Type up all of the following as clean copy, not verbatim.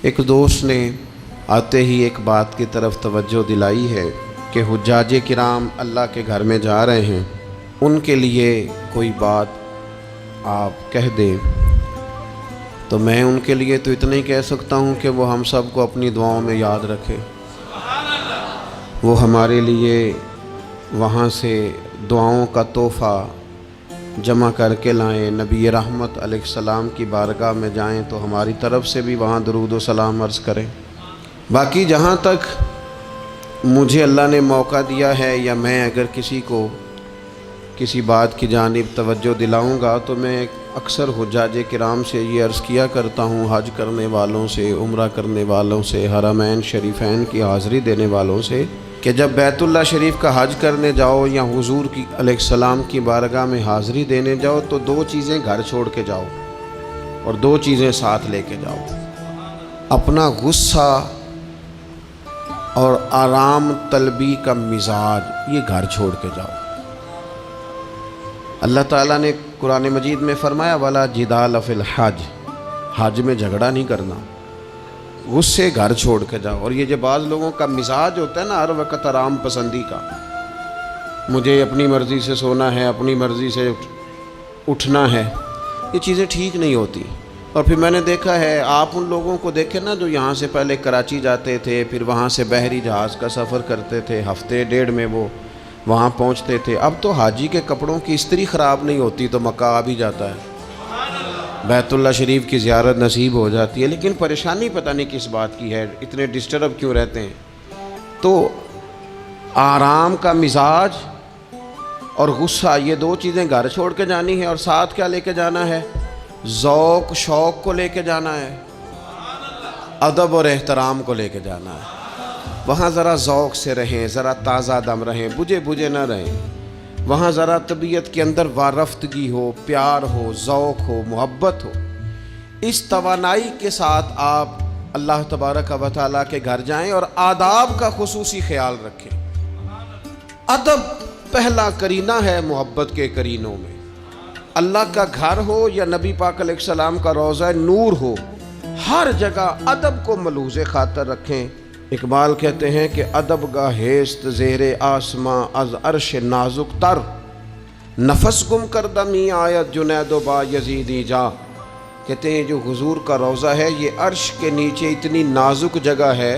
ایک دوست نے آتے ہی ایک بات کی طرف توجہ دلائی ہے کہ حجاج کرام اللہ کے گھر میں جا رہے ہیں، ان کے لیے کوئی بات آپ کہہ دیں۔ تو میں ان کے لیے تو اتنا ہی کہہ سکتا ہوں کہ وہ ہم سب کو اپنی دعاؤں میں یاد رکھے، وہ ہمارے لیے وہاں سے دعاؤں کا تحفہ جمع کر کے لائیں، نبی رحمت علیہ السلام کی بارگاہ میں جائیں تو ہماری طرف سے بھی وہاں درود و سلام عرض کریں۔ باقی جہاں تک مجھے اللہ نے موقع دیا ہے یا میں اگر کسی کو کسی بات کی جانب توجہ دلاؤں گا تو میں اکثر حجاج کرام سے یہ عرض کیا کرتا ہوں، حج کرنے والوں سے، عمرہ کرنے والوں سے، حرمین شریفین کی حاضری دینے والوں سے، کہ جب بیت اللہ شریف کا حج کرنے جاؤ یا حضور کی علیہ السلام کی بارگاہ میں حاضری دینے جاؤ تو دو چیزیں گھر چھوڑ کے جاؤ اور دو چیزیں ساتھ لے کے جاؤ، اپنا غصہ اور آرام طلبی کا مزاج یہ گھر چھوڑ کے جاؤ۔ اللہ تعالیٰ نے قرآن مجید میں فرمایا وَلَا جِدَالَ فِي الْحَجِّ، حج میں جھگڑا نہیں کرنا، غصے گھر چھوڑ کے جاؤ۔ اور یہ جو بعض لوگوں کا مزاج ہوتا ہے نا ہر وقت آرام پسندی کا، مجھے اپنی مرضی سے سونا ہے، اپنی مرضی سے اٹھنا ہے، یہ چیزیں ٹھیک نہیں ہوتی۔ اور پھر میں نے دیکھا ہے، آپ ان لوگوں کو دیکھیں نا جو یہاں سے پہلے کراچی جاتے تھے، پھر وہاں سے بحری جہاز کا سفر کرتے تھے، ہفتے ڈیڑھ میں وہ وہاں پہنچتے تھے۔ اب تو حاجی کے کپڑوں کی استری خراب نہیں ہوتی تو مکہ آ بھی جاتا ہے، بیت اللہ شریف کی زیارت نصیب ہو جاتی ہے، لیکن پریشانی پتہ نہیں کس بات کی ہے، اتنے ڈسٹرب کیوں رہتے ہیں۔ تو آرام کا مزاج اور غصہ یہ دو چیزیں گھر چھوڑ کے جانی ہے، اور ساتھ کیا لے کے جانا ہے؟ ذوق شوق کو لے کے جانا ہے، ادب اور احترام کو لے کے جانا ہے۔ وہاں ذرا ذوق سے رہیں، ذرا تازہ دم رہیں، بجھے بجھے نہ رہیں، وہاں ذرا طبیعت کے اندر وارفتگی ہو، پیار ہو، ذوق ہو، محبت ہو۔ اس توانائی کے ساتھ آپ اللہ تبارک و تعالیٰ کے گھر جائیں اور آداب کا خصوصی خیال رکھیں۔ ادب پہلا کرینہ ہے محبت کے کرینوں میں۔ اللہ کا گھر ہو یا نبی پاک علیہ السلام کا روضہ نور ہو، ہر جگہ ادب کو ملحوظ خاطر رکھیں۔ اقبال کہتے ہیں کہ ادب کا ہیست زیر آسماں از عرش نازک تر، نفس گم کردمی آیت جنید و با یزیدی جا۔ کہتے ہیں جو حضور کا روضہ ہے یہ عرش کے نیچے اتنی نازک جگہ ہے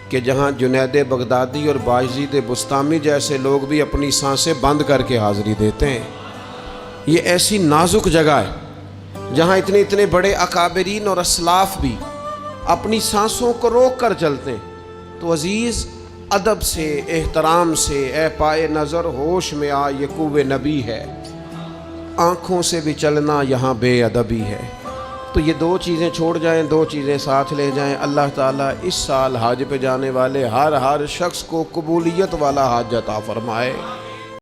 کہ جہاں جنید بغدادی اور بایزید بسطامی جیسے لوگ بھی اپنی سانسیں بند کر کے حاضری دیتے ہیں۔ یہ ایسی نازک جگہ ہے جہاں اتنے بڑے اکابرین اور اسلاف بھی اپنی سانسوں کو روک کر چلتے ہیں۔ تو عزیز، ادب سے، احترام سے، اے پائے نظر ہوش میں آ، یہ کوہ نبی ہے، آنکھوں سے بھی چلنا یہاں بے ادبی ہے۔ تو یہ دو چیزیں چھوڑ جائیں، دو چیزیں ساتھ لے جائیں۔ اللہ تعالیٰ اس سال حج پہ جانے والے ہر شخص کو قبولیت والا حج عطا فرمائے۔